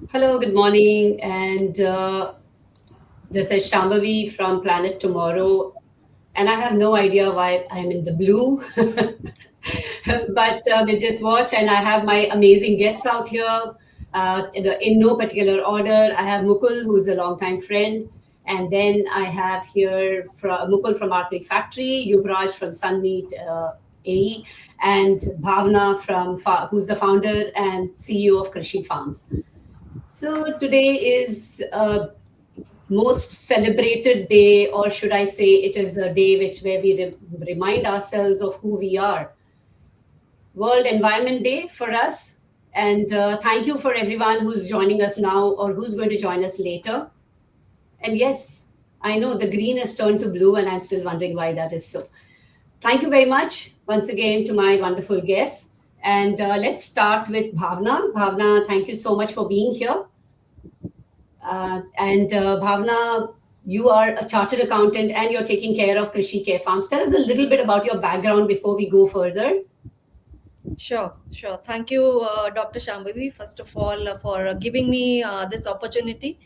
Hello, good morning. And this is Shambhavi from Planet Tomorrow. And I have no idea why I'm in the blue. But we'll just watch. And I have my amazing guests out here in no particular order. I have Mukul, who's a longtime friend. And then I have here Mukul from Arthic Factory, Yuvraj from Sunmeet AE, and Bhavna who's the founder and CEO of Krishi Farms. So today is most celebrated day, or should I say, it is a day where we remind ourselves of who we are. World Environment Day for us, and thank you for everyone who's joining us now or who's going to join us later. And yes, I know the green has turned to blue, and I'm still wondering why that is so. Thank you very much once again to my wonderful guests. And let's start with Bhavna. Bhavna, thank you so much for being here. And Bhavna, you are a chartered accountant and you're taking care of Krishi Care Farms. Tell us a little bit about your background before we go further. Sure. Thank you, Dr. Shambhavi, first of all, for giving me this opportunity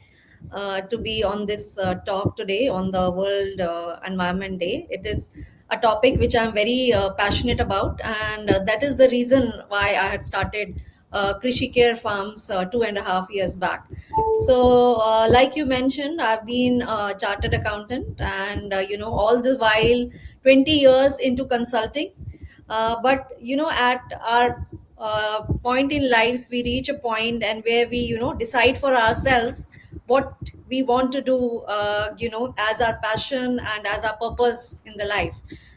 to be on this talk today on the World Environment Day. It is a topic which I'm very passionate about, and that is the reason why I had started Krishi Care Farms 2.5 years back. So, like you mentioned, I've been a chartered accountant, and all the while 20 years into consulting. But at our point in lives, we reach a point and where we decide for ourselves what we want to do, as our passion and as our purpose in the life.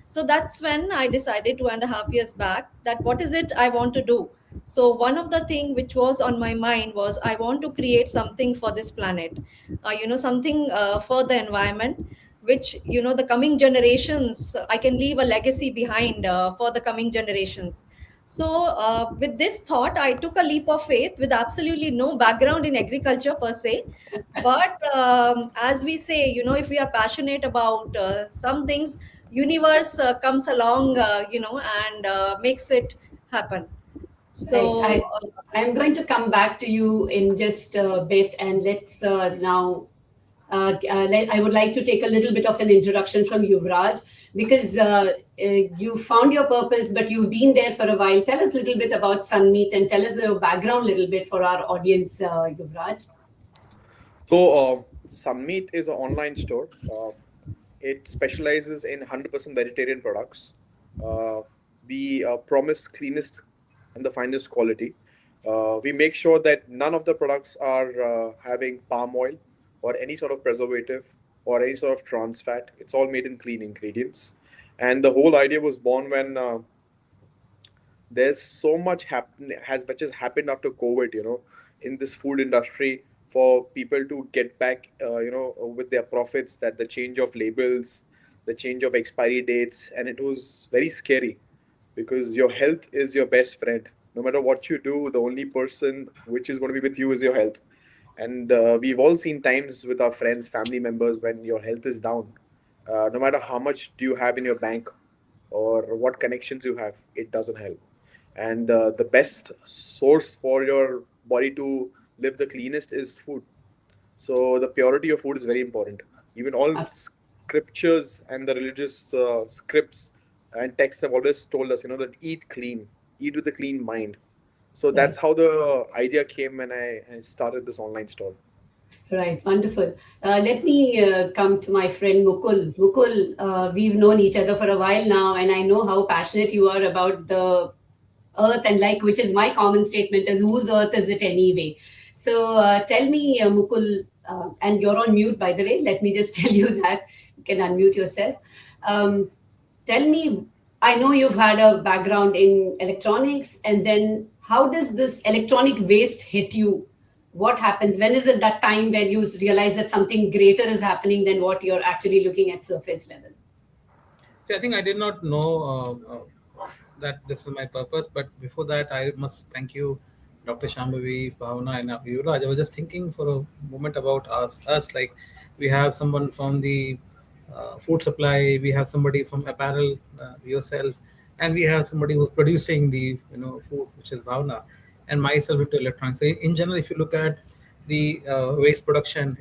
So that's when I decided 2.5 years back that what is it I want to do. So one of the thing which was on my mind was I want to create something for this planet, something for the environment, which the coming generations, I can leave a legacy behind for the coming generations. So with this thought, I took a leap of faith with absolutely no background in agriculture per se. But as we say, if we are passionate about some things, universe comes along, and makes it happen. Right. So I'm going to come back to you in just a bit, and let's now. I would like to take a little bit of an introduction from Yuvraj because you found your purpose, but you've been there for a while. Tell us a little bit about Sunmeet and tell us your background a little bit for our audience, Yuvraj. Sunmeet is an online store. It specializes in 100% vegetarian products. Uh, we promise cleanest and the finest quality. We make sure that none of the products are having palm oil or any sort of preservative or any sort of trans fat. It's all made in clean ingredients. And the whole idea was born when there's so much happen has which has happened after COVID, in this food industry for people to get back, with their profits, that the change of labels, the change of expiry dates, and it was very scary because your health is your best friend. No matter what you do, the only person which is going to be with you is your health. And we've all seen times with our friends, family members, when your health is down. No matter how much do you have in your bank or what connections you have, it doesn't help. And the best source for your body to live the cleanest is food. So the purity of food is very important. Even all Abs- scriptures and the religious scripts and texts have always told us, that eat clean, eat with a clean mind. So that's Right. how the idea came when I started this online store. Right, wonderful. Let me come to my friend Mukul. Mukul, we've known each other for a while now, and I know how passionate you are about the earth and like, which is my common statement is whose earth is it anyway? So tell me, Mukul, and you're on mute, by the way. Let me just tell you that you can unmute yourself. Um, Tell me, I know you've had a background in electronics, and then how does this electronic waste hit you? What happens? When is it that time when you realize that something greater is happening than what you're actually looking at surface level? See, I think I did not know that this is my purpose, but before that, I must thank you, Dr. Shambhavi, Bhavana, and Yuvraj. I was just thinking for a moment about us like we have someone from the food supply, we have somebody from apparel, yourself, and we have somebody who's producing the food, which is Bhavana, and myself into electronics. So in general, if you look at the waste production,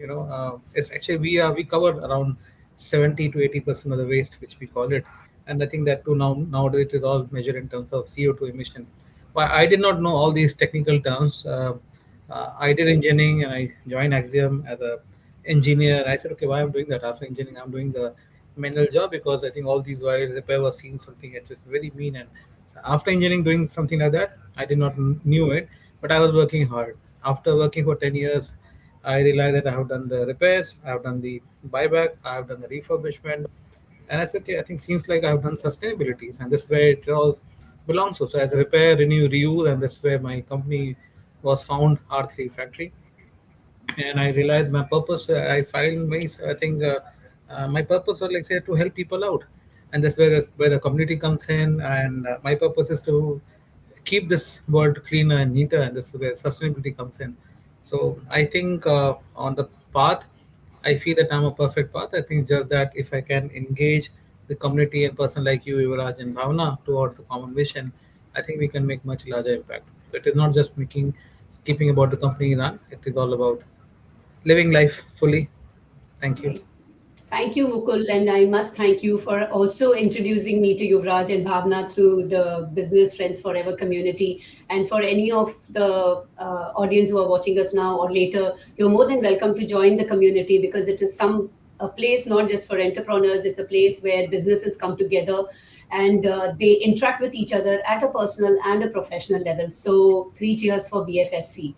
it's actually we cover around 70 to 80% of the waste, which we call it. And I think that too nowadays it is all measured in terms of CO2 emission. But I did not know all these technical terms. I did engineering and I joined Axiom as a engineer. I said, okay, why I'm doing that? After engineering, I'm doing the manual job because I think all these while repair was seeing something that is very mean. And after engineering, doing something like that, I did not knew it, but I was working hard. After working for 10 years, I realized that I have done the repairs, I have done the buyback, I have done the refurbishment, and I said, okay, I think seems like I have done sustainabilities, and this is where it all belongs to. So as a repair, renew, reuse, and that's where my company was found, R3 Factory. And I realized my purpose. I find my, I think my purpose was like say to help people out, and that's where the community comes in. And my purpose is to keep this world cleaner and neater, and this is where sustainability comes in. So I think on the path, I feel that I'm a perfect path. I think just that if I can engage the community and person like you, Yuvraj and Bhavna, towards the common vision, I think we can make much larger impact. So it is not just keeping about the company run. It is all about living life fully. Thank you. Thank you, Mukul, and I must thank you for also introducing me to Yuvraj and Bhavna through the Business Friends Forever community. And for any of the audience who are watching us now or later, you're more than welcome to join the community because it is a place not just for entrepreneurs, it's a place where businesses come together and they interact with each other at a personal and a professional level. So, three cheers for BFFC.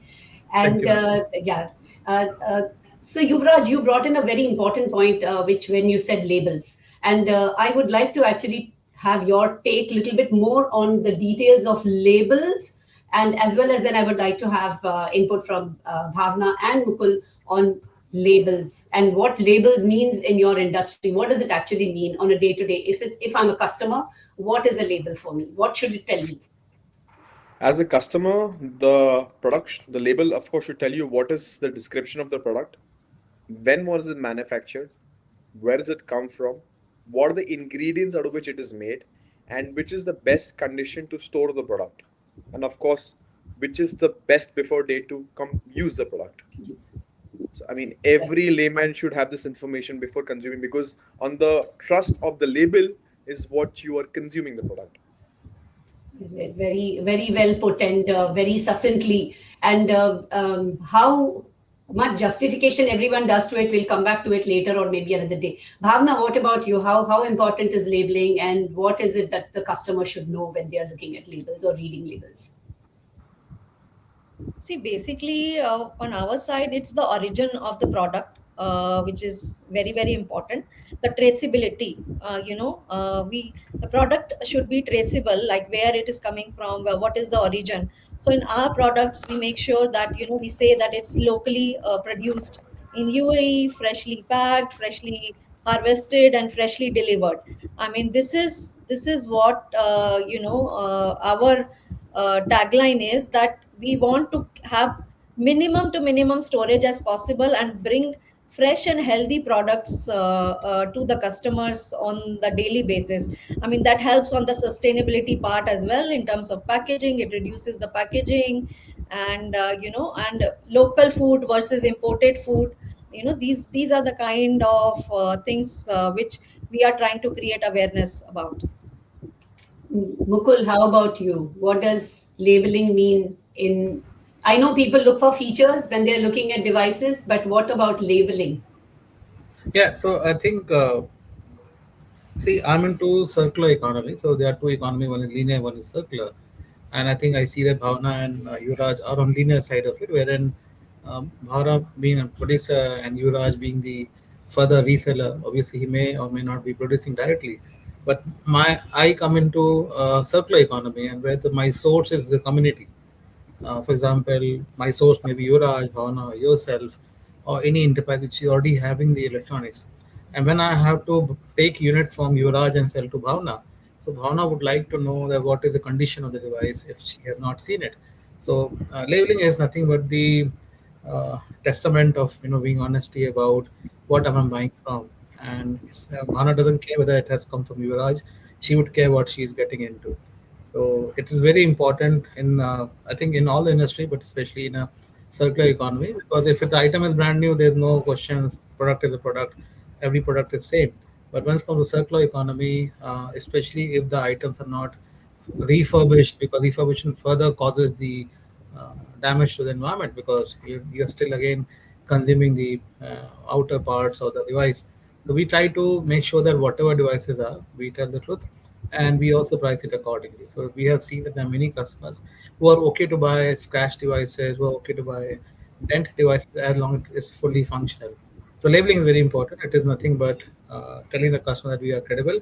Thank And you. yeah. Uh, uh, so, Yuvraj, you brought in a very important point, which when you said labels, and I would like to actually have your take a little bit more on the details of labels, and as well as then I would like to have input from Bhavna and Mukul on labels and what labels means in your industry. What does it actually mean on a day to day? If I'm a customer, what is a label for me? What should it tell me? As a customer, the label, of course, should tell you what is the description of the product, when was it manufactured, where does it come from, what are the ingredients out of which it is made, and which is the best condition to store the product, and of course, which is the best before date to come use the product. So, I mean, every layman should have this information before consuming because on the trust of the label is what you are consuming the product. Very, very well put and very succinctly. And how much justification everyone does to it, we'll come back to it later or maybe another day. Bhavna, what about you? How important is labeling and what is it that the customer should know when they are looking at labels or reading labels? See, basically, on our side, it's the origin of the product, which is very, very important. The traceability, the product should be traceable, like where it is coming from, what is the origin. So in our products, we make sure that we say that it's locally produced in UAE, freshly packed, freshly harvested, and freshly delivered. I mean, this is what our tagline is, that we want to have minimum to minimum storage as possible and bring fresh and healthy products to the customers on the daily basis. I mean, that helps on the sustainability part as well in terms of packaging. It reduces the packaging, and and local food versus imported food. These are the kind of things which we are trying to create awareness about. Mukul, how about you? What does labeling mean in? I know people look for features when they're looking at devices, but what about labeling? Yeah, so I think see, I'm into circular economy. So there are two economy. One is linear, one is circular. And I think I see that Bhavna and Yuvraj are on linear side of it, wherein Bhavna being a producer and Yuvraj being the further reseller. Obviously, he may or may not be producing directly. But I come into circular economy, and where my source is the community. For example, my source may be Yuvraj, Bhavna, yourself, or any enterprise which is already having the electronics. And when I have to take unit from Yuvraj and sell to Bhavna, so Bhavna would like to know that what is the condition of the device if she has not seen it. So labeling is nothing but the testament of being honesty about what am I buying from. And Bhavna doesn't care whether it has come from Yuvraj; she would care what she is getting into. So it is very important in I think in all the industry, but especially in a circular economy, because if the item is brand new, there's no questions. Product is a product. Every product is same. But when it comes to circular economy, especially if the items are not refurbished, because refurbishment further causes the damage to the environment, because you're still again consuming the outer parts of the device. So we try to make sure that whatever devices are, we tell the truth, and we also price it accordingly. So we have seen that there are many customers who are okay to buy scratch devices, who are okay to buy dent devices as long as it is fully functional. So labeling is very important. It is nothing but telling the customer that we are credible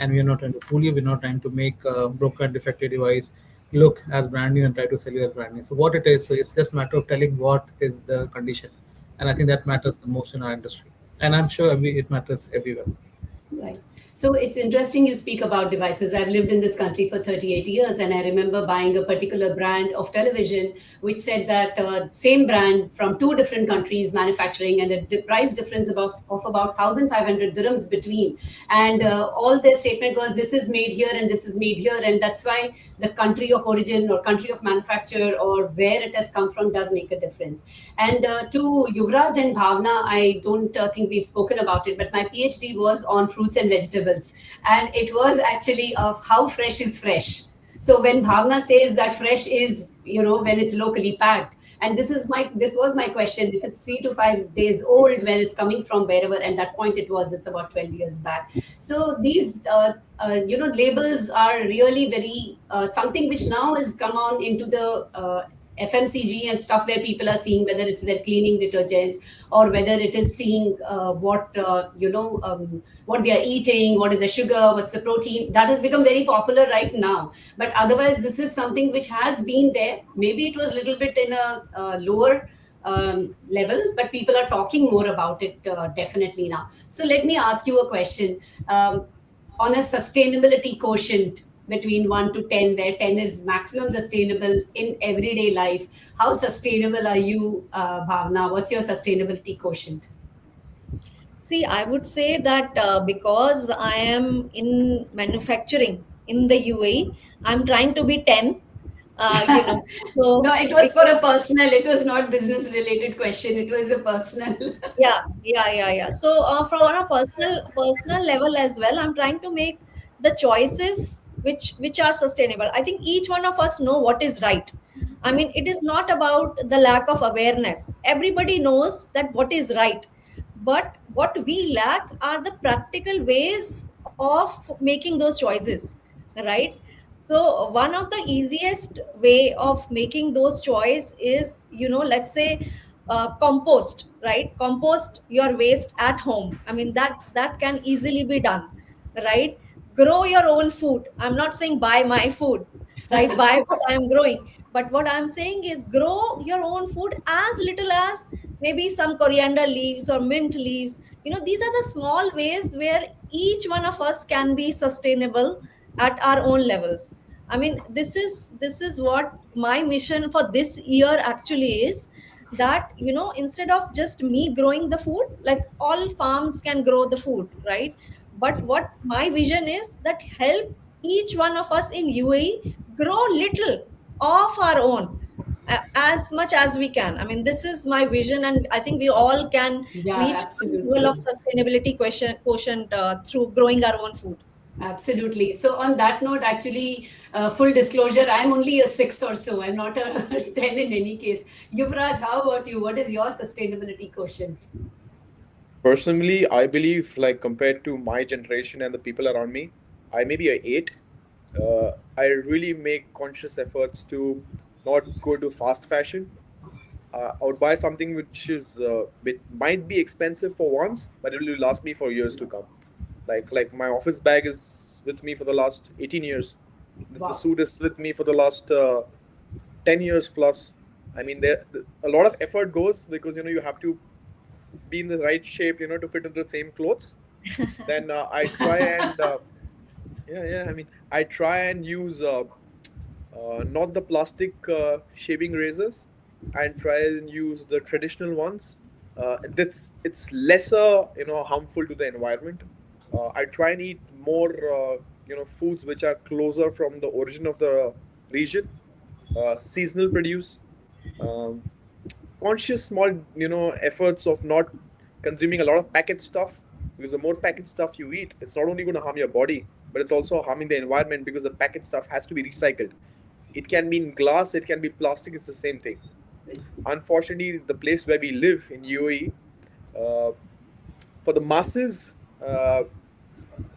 and we are not trying to fool you. We're not trying to make a broken, defective device look as brand new and try to sell you as brand new. So what it is, so it's just a matter of telling what is the condition, and I think that matters the most in our industry. And I'm sure it matters everywhere. Right. So it's interesting you speak about devices. I've lived in this country for 38 years, and I remember buying a particular brand of television which said that same brand from two different countries manufacturing, and the price difference of about 1,500 dirhams between. And all their statement was, this is made here and this is made here. And that's why the country of origin or country of manufacture or where it has come from does make a difference. And to Yuvraj and Bhavna, I don't think we've spoken about it, but my PhD was on fruits and vegetables. And it was actually of how fresh is fresh. So when Bhavna says that fresh is, when it's locally packed, and this was my question: if it's 3 to 5 days old when it's coming from wherever, and that point it's about 12 years back. So these labels are really very something which now has come on into the FMCG and stuff, where people are seeing whether it's their cleaning detergents or whether it is seeing what they are eating, what is the sugar, what's the protein. That has become very popular right now. But otherwise, this is something which has been there. Maybe it was a little bit in a lower level, but people are talking more about it definitely now. So let me ask you a question. On a sustainability quotient between 1 to 10, where 10 is maximum sustainable in everyday life, how sustainable are you, Bhavna? What's your sustainability quotient? See, I would say that because I am in manufacturing in the UAE, I'm trying to be 10. So No, it was for a personal, it was not business related question. It was a personal. yeah. So from on a personal level as well, I'm trying to make the choices which are sustainable. I think each one of us know what is right. I mean, it is not about the lack of awareness. Everybody knows that what is right, but what we lack are the practical ways of making those choices, right? So one of the easiest way of making those choice is, let's say, compost, right? Compost your waste at home. I mean, that can easily be done, right? Grow your own food. I'm not saying buy my food, right? Buy what I'm growing, but what I'm saying is grow your own food, as little as maybe some coriander leaves or mint leaves. These are the small ways where each one of us can be sustainable at our own levels. I mean, this is what my mission for this year actually is, that instead of just me growing the food, like all farms can grow the food, right? But what my vision is, that help each one of us in UAE grow little of our own, as much as we can. I mean, this is my vision, and I think we all can Yeah, reach some level of absolutely. sustainability quotient through growing our own food. Absolutely. So on that note, actually, full disclosure, I'm only a 6 or so. I'm not a 10 in any case. Yuvraj, how about you? What is your sustainability quotient? Personally, I believe, like, compared to my generation and the people around me, I may be a 8. I really make conscious efforts to not go to fast fashion. I would buy something which is might be expensive for once, but it will last me for years to come. Like my office bag is with me for the last 18 years. The Wow. suit is with me for the last 10 years plus. I mean, a lot of effort goes, because you have to be in the right shape, to fit into the same clothes. Then I try and yeah. I mean, I try and use not the plastic shaving razors, and try and use the traditional ones. It's lesser, harmful to the environment. I try and eat more, foods which are closer from the origin of the region, seasonal produce. Um, conscious small efforts of not consuming a lot of packet stuff, because the more packet stuff you eat, it's not only going to harm your body, but it's also harming the environment, because the packet stuff has to be recycled. It can be in glass, it can be plastic, it's the same thing. Unfortunately, the place where we live in UAE, uh, for the masses,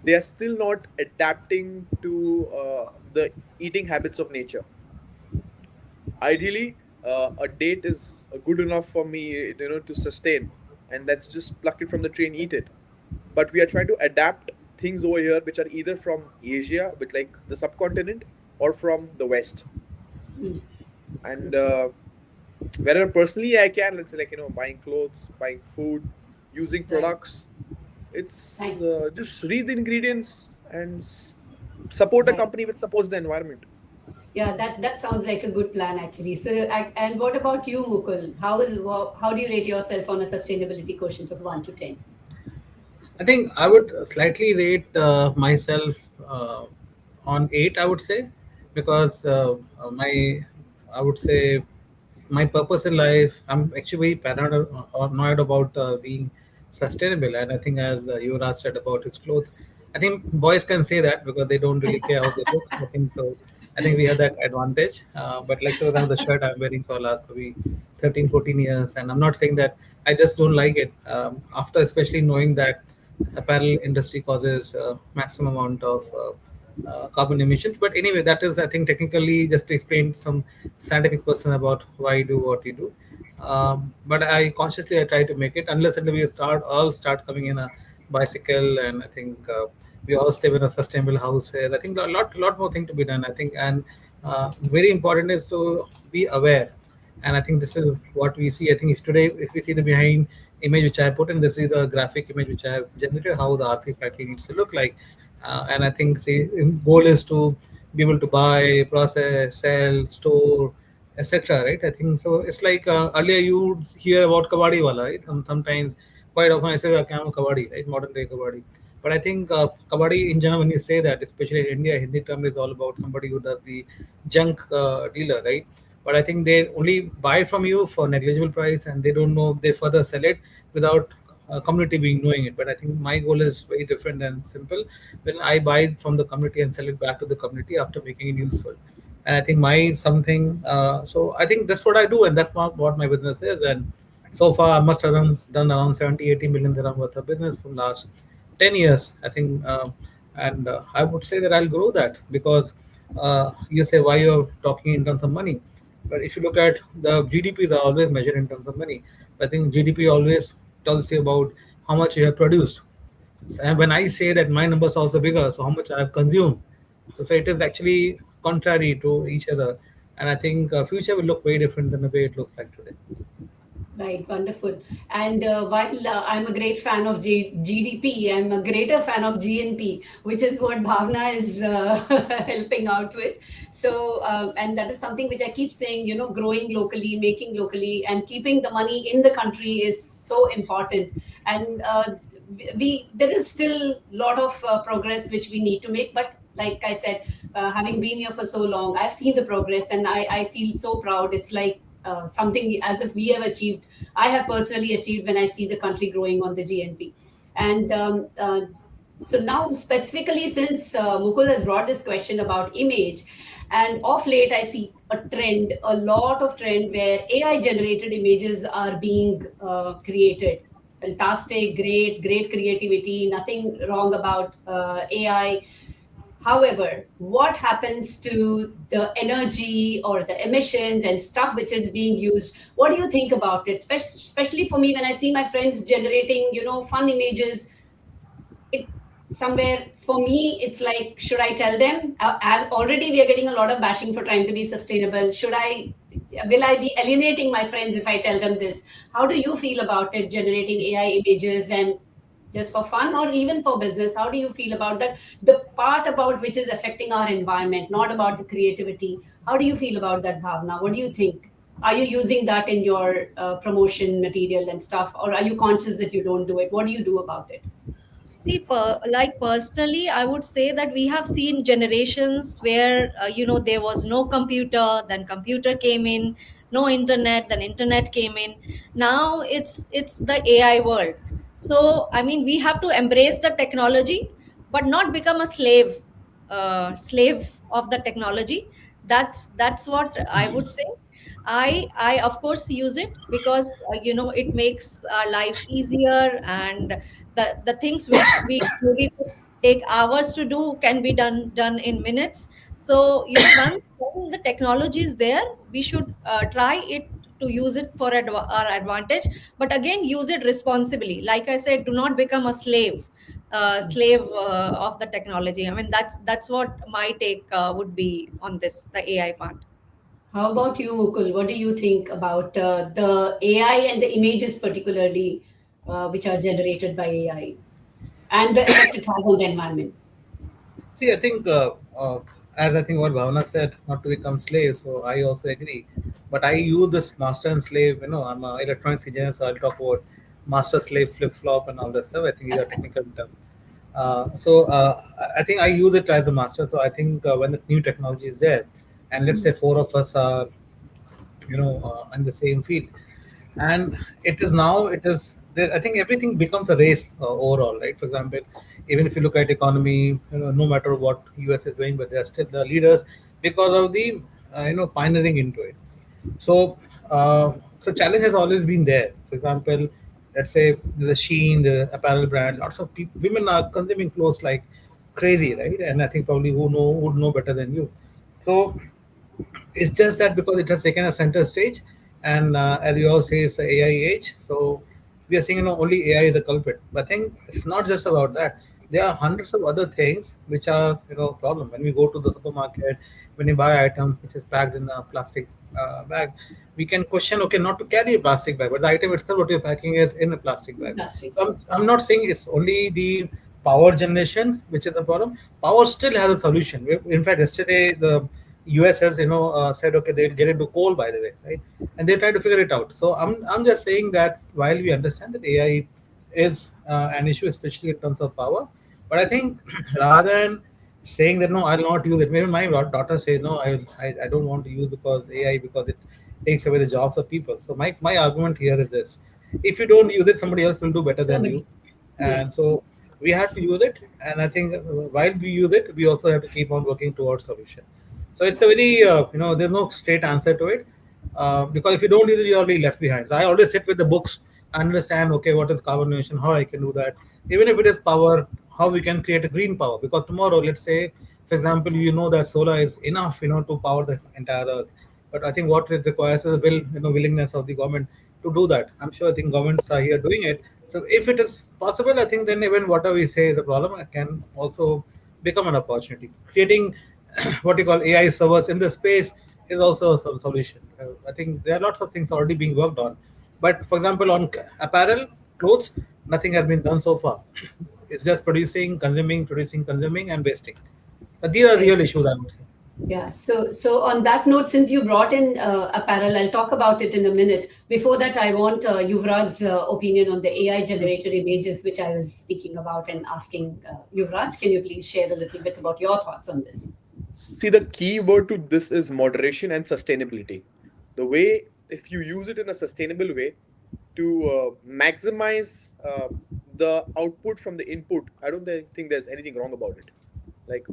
they are still not adapting to the eating habits of nature. Ideally, a date is good enough for me, to sustain, and that's just pluck it from the tree and eat it. But we are trying to adapt things over here, which are either from Asia, with like the subcontinent, or from the West. And wherever personally I can, let's say, like, buying clothes, buying food, using Right. products, it's Thank. just read the ingredients and support a Right. company which supports the environment. Yeah, that sounds like a good plan actually. So, and what about you, Mukul? How do you rate yourself on a sustainability quotient of 1 to 10? I think I would slightly rate myself on 8, I would say, because I would say, my purpose in life, I'm actually very paranoid about being sustainable. And I think, as Yuvraj said about his clothes, I think boys can say that because they don't really care how they look. I think so. I think we have that advantage. But like, for example, the shirt I'm wearing for last maybe 13, 14 years, and I'm not saying that I just don't like it. After especially knowing that apparel industry causes maximum amount of carbon emissions. But anyway, that is, I think, technically just to explain some scientific person about why you do what you do. But I try to make it, unless until we all start coming in a bicycle, and I think we all stay in a sustainable house. I think a lot more thing to be done. I think, and very important is to be aware. And I think this is what we see. I think if today, if we see the behind image which I put in, this is the graphic image which I have generated, how the Arctic factory needs to look like. And I think, see, goal is to be able to buy, process, sell, store, etc. Right? I think so. It's like earlier you would hear about kabaddi wala, right? Sometimes, quite often I say, okay, I'm a kabaddi, right? Modern day kabaddi. But I think kabaddi in general, when you say that, especially in India, Hindi term is all about somebody who does the junk dealer, right? But I think they only buy from you for negligible price, and they don't know, they further sell it without community being knowing it. But I think my goal is very different and simple. When I buy it from the community and sell it back to the community after making it useful, and I think my something. So I think that's what I do, and that's not what my business is. And so far, I must have done around 70, 80 million dirham worth of business from last 10 years, I think. And I would say that I'll grow that, because you say why you're talking in terms of money. But if you look at the GDPs are always measured in terms of money. I think GDP always tells you about how much you have produced. And when I say that my numbers are also bigger, so how much I have consumed. So it is actually contrary to each other. And I think future will look very different than the way it looks like today. Right, wonderful. And while I'm a great fan of GDP, I'm a greater fan of GNP, which is what Bhavna is helping out with. So, and that is something which I keep saying, growing locally, making locally, and keeping the money in the country is so important. And there is still a lot of progress which we need to make, but like I said, having been here for so long, I've seen the progress, and I feel so proud. It's like something as if we have achieved. I have personally achieved when I see the country growing on the GNP. And so now, specifically, since Mukul has brought this question about image, and of late I see a lot of trend where AI generated images are being created. Fantastic, great creativity, nothing wrong about AI. However, what happens to the energy or the emissions and stuff which is being used? What do you think about it? Especially for me, when I see my friends generating, fun images, it somewhere for me, it's like, should I tell them? As already we are getting a lot of bashing for trying to be sustainable. Will I be alienating my friends if I tell them this? How do you feel about it, generating AI images and just for fun or even for business? How do you feel about that? The part about which is affecting our environment, not about the creativity. How do you feel about that, Bhavna? What do you think? Are you using that in your promotion material and stuff, or are you conscious that you don't do it? What do you do about it? See, like personally, I would say that we have seen generations where there was no computer, then computer came in, no internet, then internet came in. Now it's the AI world. So I mean, we have to embrace the technology, but not become a slave of the technology. That's what I would say. I of course use it because it makes our lives easier, and the things which we maybe take hours to do can be done in minutes. So when the technology is there, we should try it to use it for our advantage, but again use it responsibly. Like I said, do not become a slave of the technology. I mean, that's what my take would be on this, the AI part. How about you, Mukul? What do you think about the AI and the images, particularly, which are generated by AI, and the effect it has on the environment? See, I think, as I think what Bhavana said, not to become slaves, so I also agree. But I use this master and slave, I'm an electronics engineer, so I'll talk about master slave flip flop and all that stuff. I think these are technical terms. I think I use it as a master. So I think when the new technology is there, and let's say four of us are, in the same field, and it is there, I think everything becomes a race overall, right? For example, even if you look at economy, no matter what US is doing, but they're still the leaders because of the pioneering into it. So challenge has always been there. For example, let's say there's a Shein, the apparel brand, lots of people, women are consuming clothes like crazy, right? And I think probably who know would know better than you. So it's just that because it has taken a center stage, and as we all say, it's the AI age. So we are saying, only AI is a culprit. But I think it's not just about that. There are hundreds of other things which are, problem. When we go to the supermarket, when you buy item which is packed in a plastic bag, we can question, okay, not to carry a plastic bag, but the item itself, what you're packing is in a plastic bag. Plastic. So I'm not saying it's only the power generation which is a problem. Power still has a solution. In fact, yesterday the US has said okay, they'll get into coal, by the way, right? And they're trying to figure it out. So I'm just saying that while we understand that AI is an issue, especially in terms of power, but I think rather than saying that no, I'll not use it. Maybe my daughter says no, I don't want to use because AI, because it takes away the jobs of people. So my argument here is this: if you don't use it, somebody else will do better than you, Yeah. and so we have to use it. And I think while we use it, we also have to keep on working towards solution. So it's a very, there's no straight answer to it, because if you don't use it, you're already left behind. So I always sit with the books, understand, okay, what is carbon emission, how I can do that. Even if it is power, how we can create a green power. Because tomorrow, let's say, for example, that solar is enough, to power the entire earth. But I think what it requires is willingness of the government to do that. I'm sure I think governments are here doing it. So if it is possible, I think then even whatever we say is a problem, it can also become an opportunity. Creating what you call AI servers in the space is also a solution. I think there are lots of things already being worked on. But for example, on apparel, clothes, nothing has been done so far. It's just producing, consuming, and wasting. But these are real issues, I would say. Yeah. So on that note, since you brought in apparel, I'll talk about it in a minute. Before that, I want Yuvraj's opinion on the AI generated images, which I was speaking about and asking Yuvraj. Can you please share a little bit about your thoughts on this? See, the key word to this is moderation and sustainability. The way, if you use it in a sustainable way to maximize the output from the input, I don't think there's anything wrong about it. Like,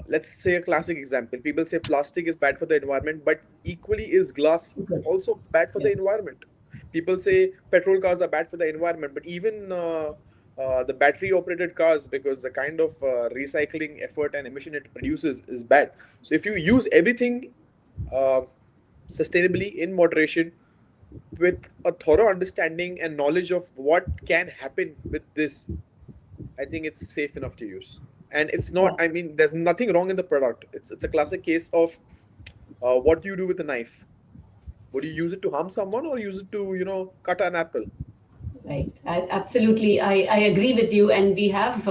let's say a classic example. People say plastic is bad for the environment, but equally is glass also bad for the environment. People say petrol cars are bad for the environment, but even the battery operated cars, because the kind of recycling effort and emission it produces is bad. So if you use everything sustainably, in moderation, with a thorough understanding and knowledge of what can happen with this, I think it's safe enough to use. And it's not, I mean, there's nothing wrong in the product. It's a classic case of what do you do with a knife? Would you use it to harm someone or use it to, cut an apple? Right. Absolutely. I agree with you. And we have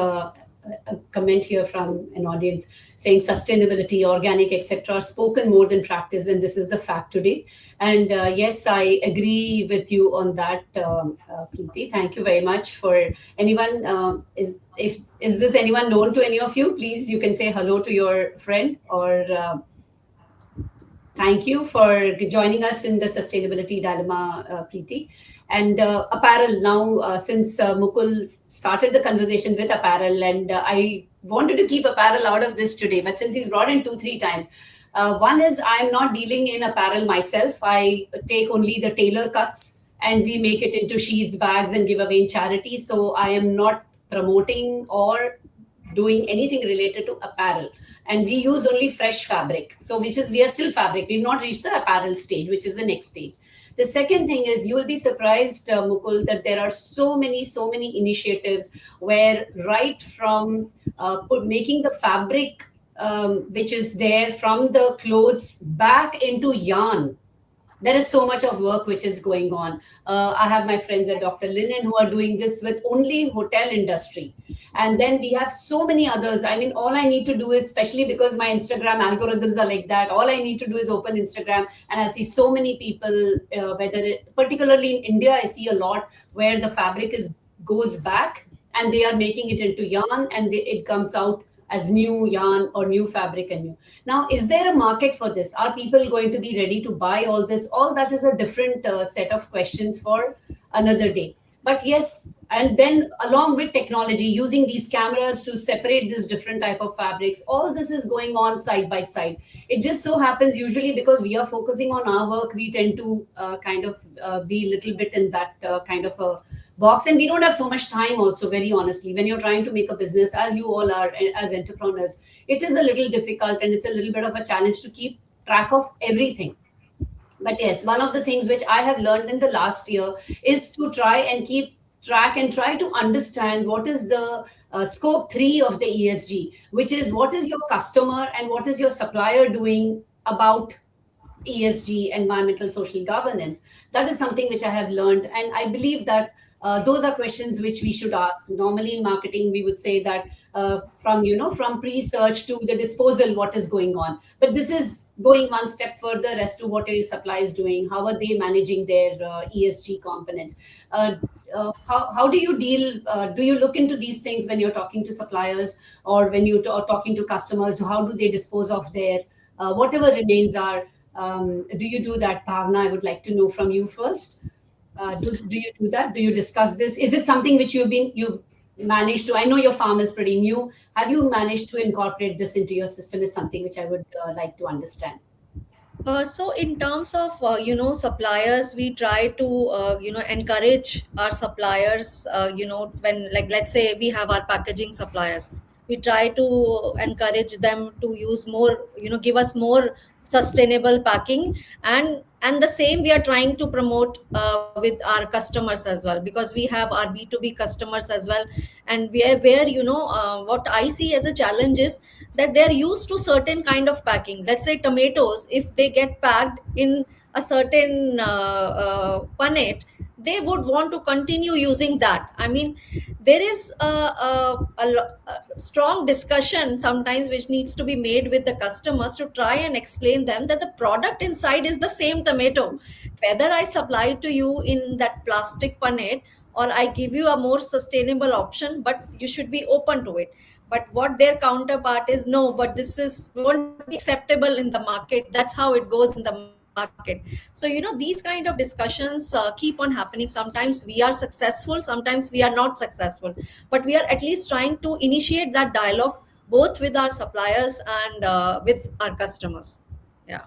a comment here from an audience saying sustainability, organic, etc. are spoken more than practice, and this is the fact today. And yes, I agree with you on that, Preeti. Thank you very much. For anyone, is this anyone known to any of you? Please, you can say hello to your friend or. Thank you for joining us in the Sustainability Dilemma, Preeti. And apparel now, since Mukul started the conversation with apparel, and I wanted to keep apparel out of this today, but since he's brought in 2, 3 times, one is I'm not dealing in apparel myself. I take only the tailor cuts and we make it into sheets, bags, and give away in charity. So I am not promoting or doing anything related to apparel, and we use only fresh fabric, so which is we are still fabric, we've not reached the apparel stage, which is the next stage. The second thing is, you will be surprised, Mukul, that there are so many initiatives where right from making the fabric which is there from the clothes back into yarn. There is so much of work which is going on. I have my friends at Dr. Linen who are doing this with only hotel industry. And then we have so many others. I mean, all I need to do is, especially because my Instagram algorithms are like that, all I need to do is open Instagram and I'll see so many people, particularly in India, I see a lot where the fabric goes back and they are making it into yarn, and it comes out as new yarn or new fabric and new. Now, is there a market for this? Are people going to be ready to buy all this? All that is a different set of questions for another day. But yes, and then along with technology, using these cameras to separate this different type of fabrics, all this is going on side by side. It just so happens, usually because we are focusing on our work, we tend to kind of be a little bit in that kind of a box, and we don't have so much time also, very honestly. When you're trying to make a business, as you all are as entrepreneurs, it is a little difficult and it's a little bit of a challenge to keep track of everything. But yes, one of the things which I have learned in the last year is to try and keep track and try to understand what is the scope 3 of the ESG, which is what is your customer and what is your supplier doing about ESG, environmental social governance. That is something which I have learned, and I believe that those are questions which we should ask. Normally in marketing, we would say that from pre-search to the disposal, what is going on. But this is going one step further as to what are your suppliers doing, how are they managing their ESG components. How do you deal? Do you look into these things when you're talking to suppliers or when you are talking to customers? How do they dispose of their whatever remains are? Do you do that, Bhavna? I would like to know from you first. Do you do that? Do you discuss this? Is it something which you've managed to? I know your farm is pretty new. Have you managed to incorporate this into your system? Is something which I would like to understand. So in terms of suppliers, we try to encourage our suppliers. When, like, let's say we have our packaging suppliers, we try to encourage them to use more, give us more sustainable packing, and the same we are trying to promote with our customers as well, because we have our B2B customers as well. And where what I see as a challenge is that they're used to certain kind of packing. Let's say tomatoes, if they get packed in a certain punnet, they would want to continue using that. I mean, there is a strong discussion sometimes which needs to be made with the customers to try and explain them that the product inside is the same tomato, whether I supply to you in that plastic punnet or I give you a more sustainable option, but you should be open to it. But what their counterpart is, no, but this won't be acceptable in the market. That's how it goes in the market. So these kind of discussions keep on happening. Sometimes we are successful, sometimes we are not successful, but we are at least trying to initiate that dialogue both with our suppliers and with our customers. Yeah.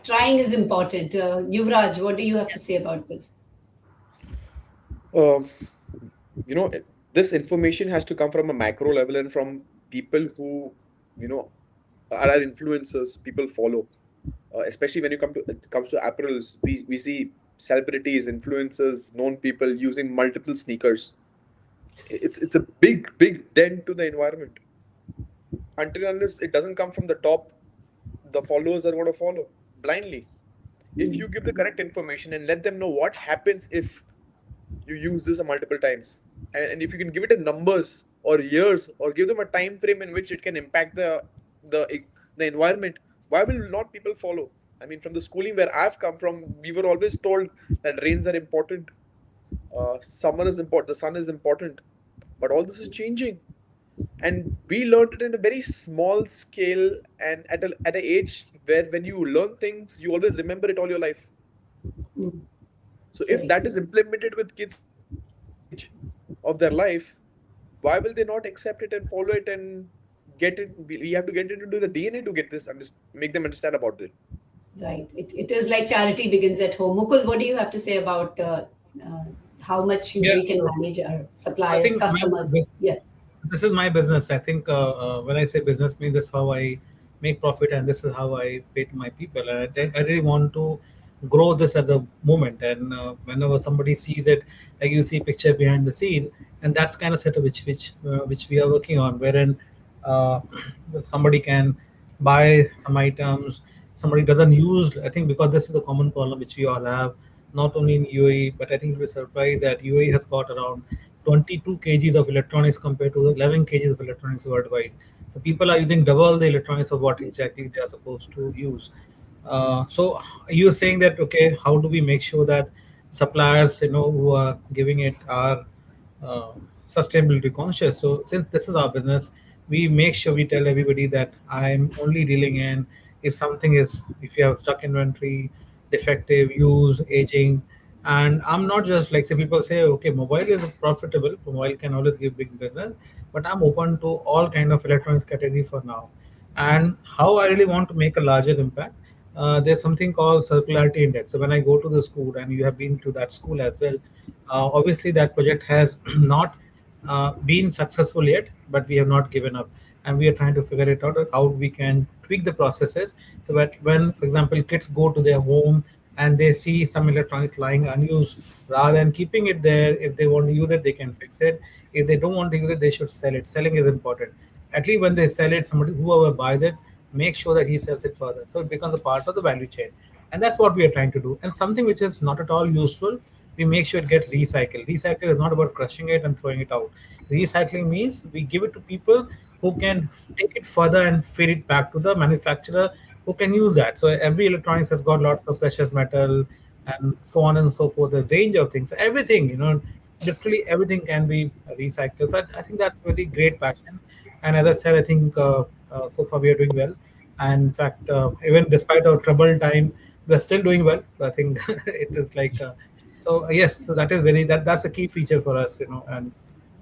Trying is important. Yuvraj, what do you have to say about this? This information has to come from a macro level and from people who, are our influencers, people follow. Especially when it comes to apparels, we see celebrities, influencers, known people using multiple sneakers. It's a big dent to the environment. Until unless it doesn't come from the top, the followers are going to follow blindly. If you give the correct information and let them know what happens if you use this multiple times, and if you can give it a numbers or years, or give them a time frame in which it can impact the the environment, why will not people follow? I mean, from the schooling where I've come from, we were always told that rains are important, summer is important, the sun is important, but all this is changing, and we learned it in a very small scale, and at an age where when you learn things, you always remember it all your life. Mm. So if Correct. that is implemented with kids of their life, why will they not accept it and follow it and get it? We have to get it into the DNA to get this, make them understand about it. Right. It is like charity begins at home. Mukul, what do you have to say about how much Yeah, we can so manage our I suppliers, think customers? Yeah. this is my business. I think when I say business, means this is how I make profit, and this is how I pay to my people. And I really want to grow this at the moment. And whenever somebody sees it, like you see picture behind the scene, and that's kind of setup which we are working on, wherein uh, somebody can buy some items. Somebody doesn't use. I think because this is a common problem which we all have, not only in UAE, but I think you'll be surprised that UAE has got around 22 kgs of electronics compared to 11 kgs of electronics worldwide. So people are using double the electronics of what exactly they are supposed to use. So you're saying that, okay, how do we make sure that suppliers, who are giving it are uh, sustainability conscious? So since this is our business, we make sure we tell everybody that I'm only dealing in if you have stuck inventory, defective, use, aging. And I'm not just like, say people say, okay, mobile is profitable, mobile can always give big business, but I'm open to all kind of electronics category for now. And how I really want to make a larger impact, there's something called circularity index. So when I go to the school, and you have been to that school as well, obviously that project has not been successful yet, but we have not given up, and we are trying to figure it out how we can tweak the processes so that when, for example, kids go to their home and they see some electronics lying unused, rather than keeping it there, if they want to use it, they can fix it. If they don't want to use it, they should sell it. Selling is important. At least when they sell it, somebody, whoever buys it, make sure that he sells it further, so it becomes a part of the value chain. And that's what we are trying to do. And something which is not at all useful, we make sure it gets recycled. Recycle is not about crushing it and throwing it out. Recycling means we give it to people who can take it further and feed it back to the manufacturer who can use that. So every electronics has got lots of precious metal and so on and so forth, a range of things. Everything, literally everything can be recycled. So I think that's really great passion. And as I said, I think so far we are doing well. And in fact, even despite our troubled time, we're still doing well. I think it is like so. Yes, so that is that's a key feature for us, and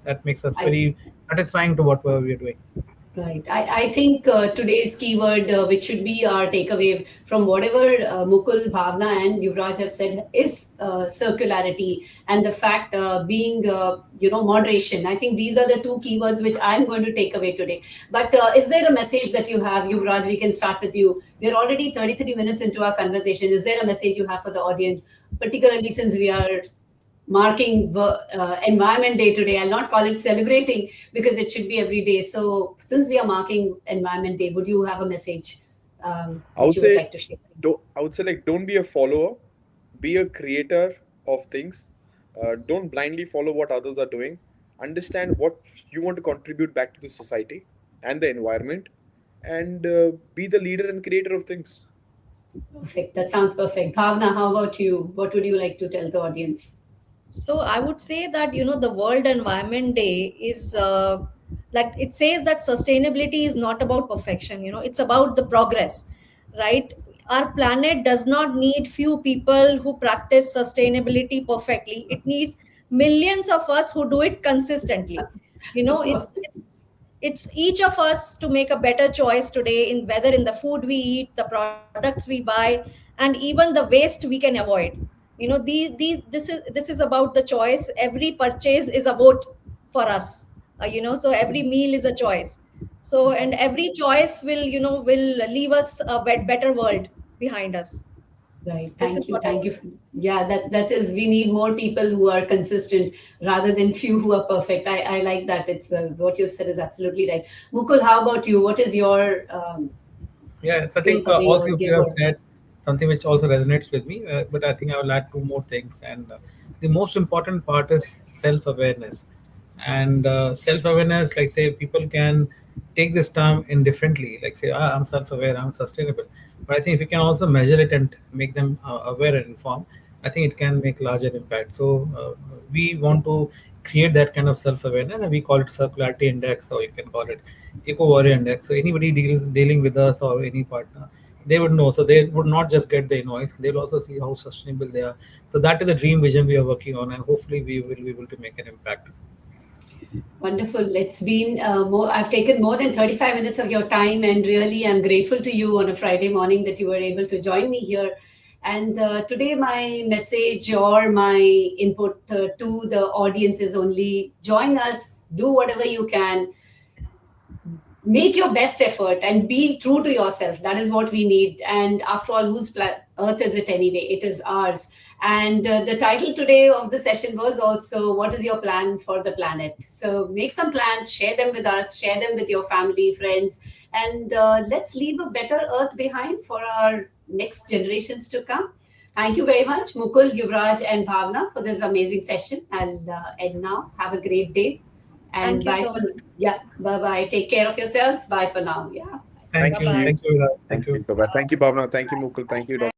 that makes us I very satisfying to what we're doing. Right. I think today's keyword, which should be our takeaway from whatever Mukul, Bhavna, and Yuvraj have said, is circularity, and the fact being, moderation. I think these are the two keywords which I'm going to take away today. But is there a message that you have, Yuvraj? We can start with you. We're already 33 minutes into our conversation. Is there a message you have for the audience, particularly since we are marking Environment Day today? I'll not call it celebrating because it should be every day. So, since we are marking Environment Day, would you have a message I would that you would say, like to share? I would say, like, don't be a follower, be a creator of things. Don't blindly follow what others are doing. Understand what you want to contribute back to the society and the environment, and be the leader and creator of things. Perfect. That sounds perfect. Bhavna, how about you? What would you like to tell the audience? So I would say that the World Environment Day is like it says that sustainability is not about perfection. It's about the progress, right? Our planet does not need few people who practice sustainability perfectly. It needs millions of us who do it consistently. You know, it's Perfect. it's it's each of us to make a better choice today in whether in the food we eat, the products we buy, and even the waste we can avoid. These this is about the choice. Every purchase is a vote for us. So every meal is a choice. So, and Right. every choice will leave us a better world behind us. Right. This is Thank you. what I Thank would you. say. Yeah, that is, we need more people who are consistent rather than few who are perfect. I like that. It's what you said is absolutely right. Mukul, how about you? What is your Yes, I think takeaway all or three of you have giver? said something which also resonates with me, but I think I will add two more things. And the most important part is self awareness. And self-awareness, like say people can take this term indifferently, like say, I'm self-aware, I'm sustainable. But I think if you can also measure it and make them aware and informed, I think it can make larger impact. So we want to create that kind of self-awareness, and we call it circularity index, or you can call it eco warrior index. So anybody dealing with us or any partner, they would know. So they would not just get the invoice; they'll also see how sustainable they are. So that is the dream vision we are working on, and hopefully we will be able to make an impact. Wonderful. It's been I've taken more than 35 minutes of your time, and really I'm grateful to you on a Friday morning that you were able to join me here. And today, my message or my input to the audience is only join us, do whatever you can, make your best effort and be true to yourself. That is what we need. And after all, earth is it anyway? It is ours. And the title today of the session was also, what is your plan for the planet? So make some plans, share them with us, share them with your family, friends, and let's leave a better earth behind for our next generations to come. Thank you very much, Mukul, Yuvraj, and Bhavna, for this amazing session. I'll end now. Have a great day. And Thank you bye so for much. yeah. Bye bye. Take care of yourselves. Bye for now. Yeah. Thank you. Bye-bye. Thank you. Thank you. Bye-bye. Thank you, Bhavna. Thank you, Mukul. Thank you, Dr.